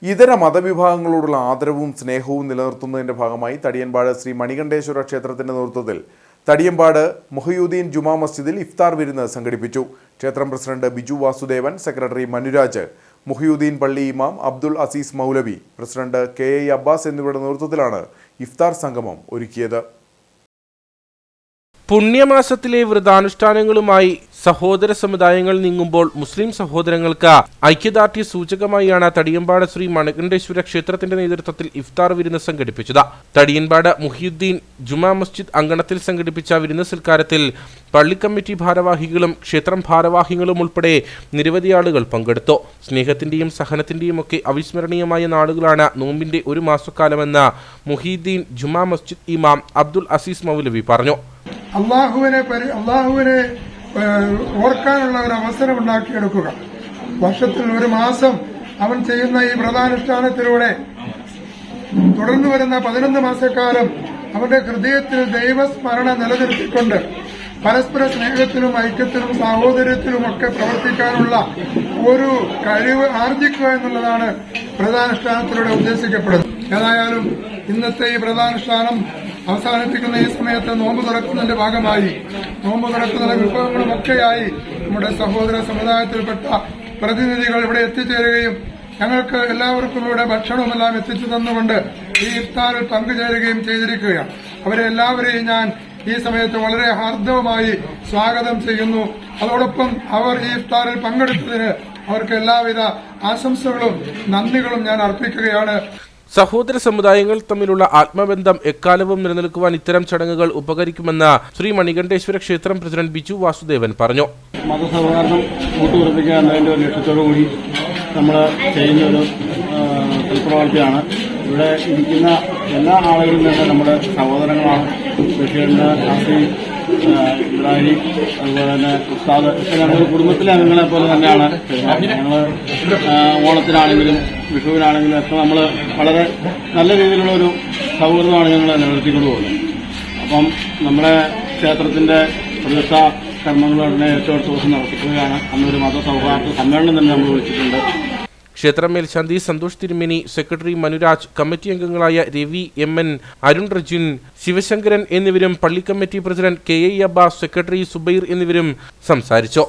ഇതര മതവിഭാഗങ്ങളോടുള്ള ആദരവും സ്നേഹവും നിലനിർത്തുന്നതിന്റെ ഭാഗമായി തടിയൻപാട് ശ്രീ മണികണ്ഠേശ്വര ക്ഷേത്രത്തിന്റെ നേതൃത്വത്തിൽ തടിയൻപാട് മുഹയുദ്ദീൻ ജുമാ മസ്ജിദിൽ ഇഫ്താർ വിരുന്ന് സംഘടിപ്പിച്ചു. ക്ഷേത്രം പ്രസിഡന്റ് ബിജു വാസുദേവൻ, സെക്രട്ടറി മനുരാജ്, മുഹയുദ്ദീൻ പള്ളി ഇമാം അബ്ദുൽ അസീസ് മൗലവി, പ്രസിഡന്റ് കെ അബ്ബാസ് എന്നിവരുടെ നേതൃത്വത്തിലാണ് ഇഫ്താർ സംഗമം ഒരുക്കിയത്. പുണ്യമാസത്തിലെ വ്രതാനുഷ്ഠാനങ്ങളുമായി സഹോദര സമുദായങ്ങൾ നീങ്ങുമ്പോൾ മുസ്ലിം സഹോദരങ്ങൾക്ക് ഐക്യദാർഢ്യ സൂചകമായാണ് തടിയൻപാട് ശ്രീ മണികണ്ഠേശ്വര ക്ഷേത്രത്തിന്റെ നേതൃത്വത്തിൽ ഇഫ്താർ വിരുന്ന് സംഘടിപ്പിച്ചത്. തടിയൻപാട് മുഹയുദ്ദീൻ ജുമാ മസ്ജിദ് അങ്കണത്തിൽ സംഘടിപ്പിച്ച വിരുന്ന് സൽക്കാരത്തിൽ പള്ളി കമ്മിറ്റി ഭാരവാഹികളും ക്ഷേത്രം ഭാരവാഹികളും ഉൾപ്പെടെ നിരവധി ആളുകൾ പങ്കെടുത്തു. സ്നേഹത്തിന്റെയും സഹനത്തിന്റെയും ഒക്കെ അവിസ്മരണീയമായ നാളുകളാണ് നോമ്പിന്റെ ഒരു മാസക്കാലമെന്ന് മുഹയുദ്ദീൻ ജുമാ മസ്ജിദ് ഇമാം അബ്ദുൽ അസീസ് മൗലവി പറഞ്ഞു. അള്ളാഹുവിനെ ഓർക്കാനുള്ള ഒരു അവസരം ഉണ്ടാക്കിയെടുക്കുക. വർഷത്തിൽ ഒരു മാസം അവൻ ചെയ്യുന്ന ഈ വ്രതാനുഷ്ഠാനത്തിലൂടെ തുടർന്നു വരുന്ന 11 മാസക്കാലം അവന്റെ ഹൃദയത്തിൽ ദൈവസ്മരണ നിലനിർത്തിക്കൊണ്ട് പരസ്പര സ്നേഹത്തിലും ഐക്യത്തിലും സാഹോദര്യത്തിലുമൊക്കെ പ്രവർത്തിക്കാനുള്ള ഒരു കഴിവ് ആർജിക്കുക എന്നുള്ളതാണ് വ്രതാനുഷ്ഠാനത്തിലൂടെ ഉദ്ദേശിക്കപ്പെടുന്നത്. ഏതായാലും ഇന്നത്തെ ഈ വ്രതാനുഷ്ഠാനം അവസാനിപ്പിക്കുന്ന ഈ സമയത്ത് നോമ്പ് തുറക്കുന്നതിന്റെ ഭാഗമായി നോമ്പ് തുറക്കുന്ന വിഭവങ്ങളുമൊക്കെയായി നമ്മുടെ സഹോദര സമുദായത്തിൽപ്പെട്ട പ്രതിനിധികൾ ഇവിടെ എത്തിച്ചേരുകയും ഞങ്ങൾക്ക് എല്ലാവർക്കും ഇവിടെ ഭക്ഷണവുമെല്ലാം എത്തിച്ചു തന്നുകൊണ്ട് ഈ ഇഫ്താറിൽ പങ്കുചേരുകയും ചെയ്തിരിക്കുകയാണ്. അവരെ എല്ലാവരെയും ഞാൻ ഈ സമയത്ത് വളരെ ഹാർദവമായി സ്വാഗതം ചെയ്യുന്നു. അതോടൊപ്പം അവർ ഈ ഇഫ്താറിൽ പങ്കെടുത്തതിന് അവർക്ക് എല്ലാവിധ ആശംസകളും നന്ദികളും ഞാൻ അർപ്പിക്കുകയാണ്. സഹോദര സമുദായങ്ങൾ തമ്മിലുള്ള ആത്മബന്ധം എക്കാലവും നിലനിൽക്കുവാൻ ഇത്തരം ചടങ്ങുകൾ ഉപകരിക്കുമെന്ന് ശ്രീ മണികണ്ഠേശ്വര ക്ഷേത്രം പ്രസിഡന്റ് ബിജു വാസുദേവൻ പറഞ്ഞു. മതസൗഹാർദ്ദം ഊട്ടുറപ്പിക്കുക എന്നതിന്റെ ഒരു ലക്ഷ്യത്തോടു കൂടി നമ്മൾ ചെയ്യുന്ന ഒരു പ്രവൃത്തിയാണ്. ഇവിടെ ഇരിക്കുന്ന എല്ലാ ആളുകളും തന്നെ നമ്മുടെ സഹോദരങ്ങളാണ്. ബഷീറിന്റെ അസീം, ഇബ്രാഹിം, അതുപോലെ തന്നെ ഉസ്താദ്, ഞങ്ങൾ കുടുംബത്തിലെ അംഗങ്ങളെ പോലെ തന്നെയാണ്. ഞങ്ങൾ ഓണത്തിനാണെങ്കിലും വിഷുവിനാണെങ്കിലും ഒക്കെ നമ്മൾ വളരെ നല്ല രീതിയിലുള്ള ഒരു സൗഹൃദമാണ് ഞങ്ങൾ നിലനിർത്തിക്കൊണ്ട് പോകുന്നത്. അപ്പം നമ്മുടെ ക്ഷേത്രത്തിന്റെ പ്രതിഷ്ഠാ കർമ്മങ്ങളുടനെ ഏറ്റവും അടുത്ത ദിവസം നടത്തിക്കുകയാണ്. അന്നൊരു മതസൗഹാർദ്ദ സമ്മേളനം തന്നെ നമ്മൾ വിളിച്ചിട്ടുണ്ട്. ക്ഷേത്രം മേൽശാന്തി സന്തോഷ് തിരുമേനി, സെക്രട്ടറി മനുരാജ്, കമ്മിറ്റി അംഗങ്ങളായ രവി, എം.എൻ., അരുൺ റജിൻ, ശിവശങ്കരൻ എന്നിവരും പള്ളി committee president K Abbas, secretary Zubair എന്നിവരും സംസാരിച്ചു.